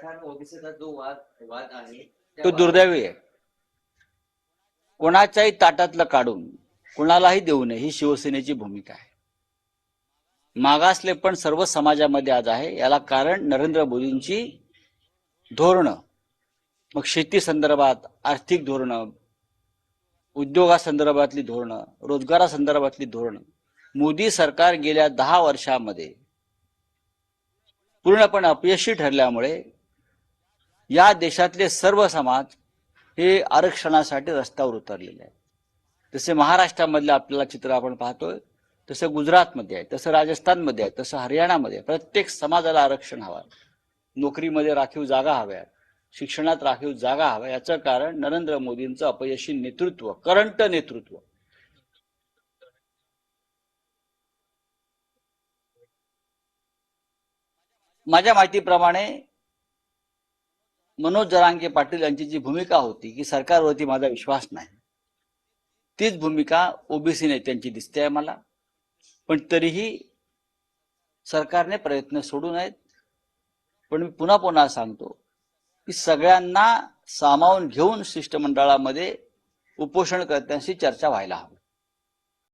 मराठा आणि ओबीसीचा जो वाद आहे तो दुर्दैवी आहे. कोणाच्याही ताटातलं काढून कुणालाही देऊ नये ही शिवसेनेची भूमिका आहे. मागासले पण सर्व समाजामध्ये आज आहे. याला कारण नरेंद्र मोदींची धोरणं, मग शेती संदर्भात आर्थिक धोरणं, उद्योगासंदर्भातली धोरणं, रोजगारासंदर्भातली धोरणं. मोदी सरकार गेल्या 10 वर्षामध्ये पूर्णपणे अपयशी ठरल्यामुळे या देशातले सर्व समाज हे आरक्षणासाठी रस्त्यावर उतरलेले आहेत. तसे महाराष्ट्रामधलं आपल्याला चित्र आपण पाहतोय, तसं गुजरातमध्ये आहे, तसं राजस्थानमध्ये आहे, तसं हरियाणामध्ये आहे. प्रत्येक समाजाला आरक्षण हवं आहे. नोकरीमध्ये राखीव जागा हव्या, शिक्षणात राखीव जागा हव्या. याचं कारण नरेंद्र मोदींचं अपयशी नेतृत्व, करंट नेतृत्व. माझ्या माहितीप्रमाणे मनोज जरांगे पाटील यांची जी भूमिका होती की सरकारवरती माझा विश्वास नाही, तीच भूमिका ओबीसी नेत्यांची दिसते मला. पण तरीही सरकारने प्रयत्न सोडू नयेत. पण मी पुन्हा पुन्हा सांगतो की सगळ्यांना सामावून घेऊन शिष्टमंडळामध्ये उपोषणकर्त्यांशी चर्चा व्हायला हवी.